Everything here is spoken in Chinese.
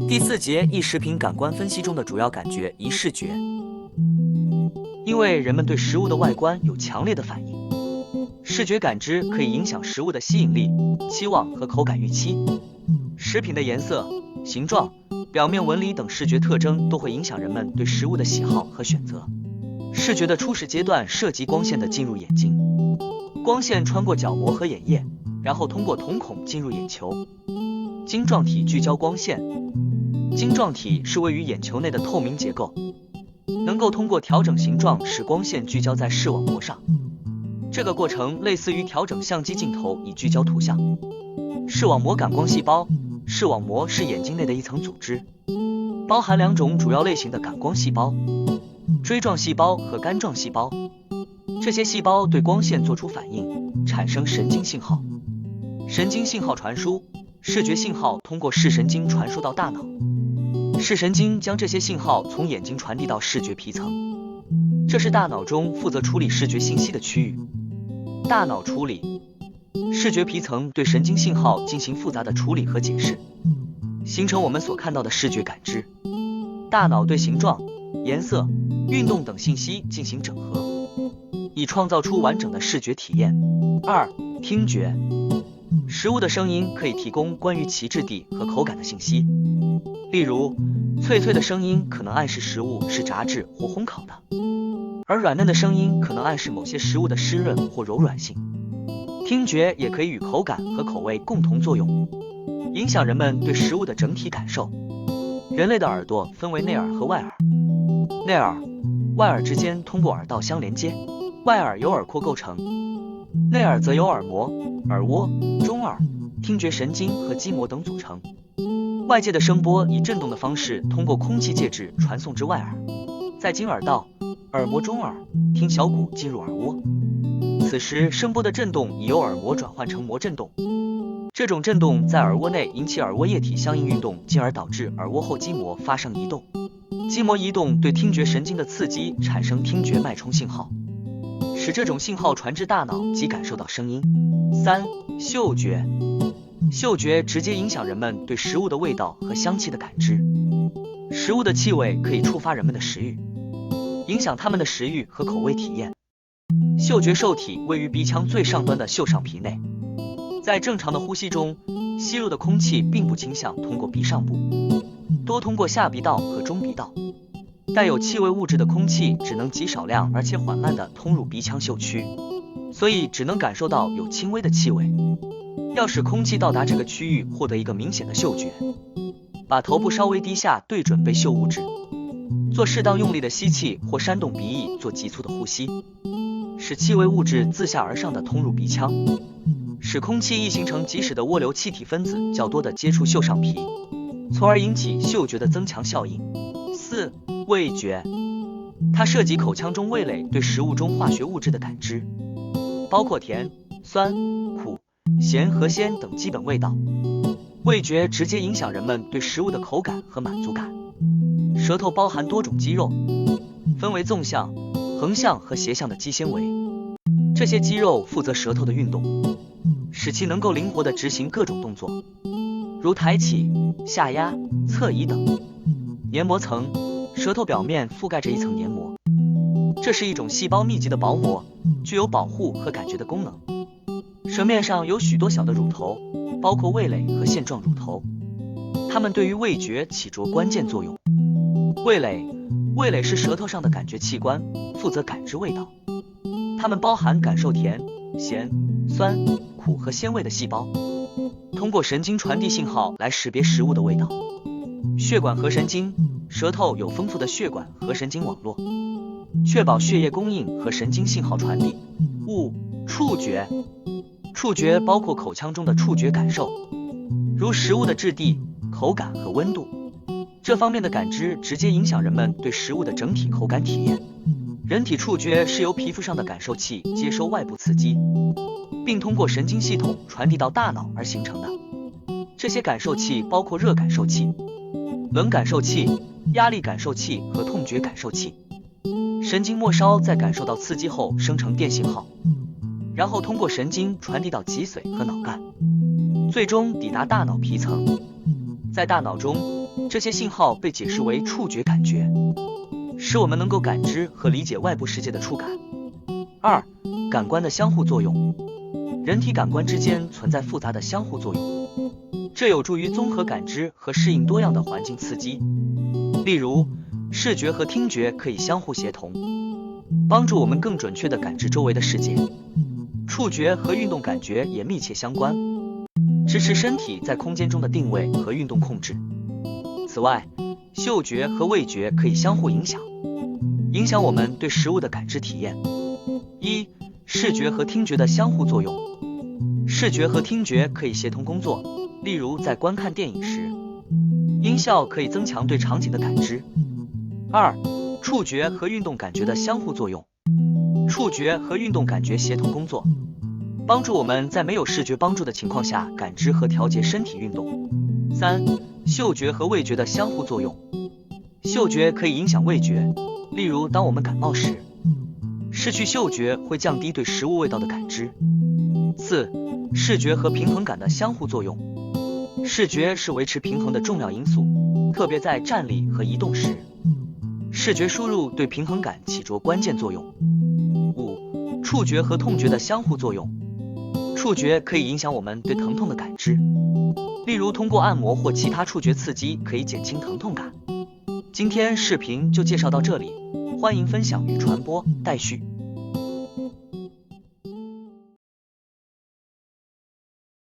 第四节异食品感官分析中的主要感觉一视觉。因为人们对食物的外观有强烈的反应，视觉感知可以影响食物的吸引力、期望和口感预期。食品的颜色、形状、表面纹理等视觉特征都会影响人们对食物的喜好和选择。视觉的初始阶段涉及光线的进入眼睛，光线穿过角膜和眼叶，然后通过瞳孔进入眼球。晶状体聚焦光线，晶状体是位于眼球内的透明结构，能够通过调整形状使光线聚焦在视网膜上。这个过程类似于调整相机镜头以聚焦图像。视网膜感光细胞，视网膜是眼睛内的一层组织，包含两种主要类型的感光细胞，锥状细胞和杆状细胞。这些细胞对光线做出反应，产生神经信号。神经信号传输，视觉信号通过视神经传输到大脑，视神经将这些信号从眼睛传递到视觉皮层，这是大脑中负责处理视觉信息的区域。大脑处理，视觉皮层对神经信号进行复杂的处理和解释，形成我们所看到的视觉感知。大脑对形状、颜色、运动等信息进行整合，以创造出完整的视觉体验。二、听觉。食物的声音可以提供关于其质地和口感的信息，例如，脆脆的声音可能暗示食物是炸制或烘烤的，而软嫩的声音可能暗示某些食物的湿润或柔软性。听觉也可以与口感和口味共同作用，影响人们对食物的整体感受。人类的耳朵分为内耳和外耳，内耳、外耳之间通过耳道相连接，外耳由耳廓构成，内耳则由耳膜、耳蜗、中耳、听觉神经和基膜等组成。外界的声波以振动的方式通过空气介质传送至外耳，在经耳道、耳膜中耳、听小骨进入耳蜗。此时声波的振动已由耳膜转换成膜振动，这种振动在耳蜗内引起耳蜗液体相应运动，进而导致耳蜗后基膜发生移动。基膜移动对听觉神经的刺激产生听觉脉冲信号，使这种信号传至大脑及感受到声音。三、嗅觉。嗅觉直接影响人们对食物的味道和香气的感知。食物的气味可以触发人们的食欲，影响他们的食欲和口味体验。嗅觉受体位于鼻腔最上端的嗅上皮内，在正常的呼吸中，吸入的空气并不倾向通过鼻上部，多通过下鼻道和中鼻道。带有气味物质的空气只能极少量而且缓慢地通入鼻腔嗅区，所以只能感受到有轻微的气味。要使空气到达这个区域，获得一个明显的嗅觉，把头部稍微低下，对准被嗅物质，做适当用力的吸气或扇动鼻翼，做急促的呼吸，使气味物质自下而上的通入鼻腔，使空气易形成即使的涡流气体分子较多的接触嗅上皮，从而引起嗅觉的增强效应。四、味觉。它涉及口腔中味蕾对食物中化学物质的感知，包括甜、酸、苦、咸和鲜等基本味道。味觉直接影响人们对食物的口感和满足感。舌头包含多种肌肉，分为纵向、横向和斜向的肌纤维，这些肌肉负责舌头的运动，使其能够灵活地执行各种动作，如抬起、下压、侧移等。黏膜层，舌头表面覆盖着一层黏膜，这是一种细胞密集的薄膜，具有保护和感觉的功能。舌面上有许多小的乳头，包括味蕾和腺状乳头，它们对于味觉起着关键作用。味蕾是舌头上的感觉器官，负责感知味道。它们包含感受甜、咸、酸、苦和鲜味的细胞，通过神经传递信号来识别食物的味道。血管和神经，舌头有丰富的血管和神经网络，确保血液供应和神经信号传递。五、触觉。触觉包括口腔中的触觉感受，如食物的质地、口感和温度。这方面的感知直接影响人们对食物的整体口感体验。人体触觉是由皮肤上的感受器接收外部刺激，并通过神经系统传递到大脑而形成的。这些感受器包括热感受器、冷感受器、压力感受器和痛觉感受器。神经末梢在感受到刺激后生成电信号，然后通过神经传递到脊髓和脑干，最终抵达大脑皮层。在大脑中，这些信号被解释为触觉感觉，使我们能够感知和理解外部世界的触感。2. 感官的相互作用。人体感官之间存在复杂的相互作用，这有助于综合感知和适应多样的环境刺激。例如，视觉和听觉可以相互协同，帮助我们更准确地感知周围的世界。触觉和运动感觉也密切相关，支持身体在空间中的定位和运动控制。此外，嗅觉和味觉可以相互影响我们对食物的感知体验。1. 视觉和听觉的相互作用。视觉和听觉可以协同工作，例如在观看电影时，音效可以增强对场景的感知。2. 触觉和运动感觉的相互作用。触觉和运动感觉协同工作，帮助我们在没有视觉帮助的情况下感知和调节身体运动。3. 嗅觉和味觉的相互作用。嗅觉可以影响味觉，例如当我们感冒时，失去嗅觉会降低对食物味道的感知。4. 视觉和平衡感的相互作用。视觉是维持平衡的重要因素，特别在站立和移动时，视觉输入对平衡感起着关键作用。5. 触觉和痛觉的相互作用。触觉可以影响我们对疼痛的感知，例如通过按摩或其他触觉刺激可以减轻疼痛感。今天视频就介绍到这里，欢迎分享与传播，待续。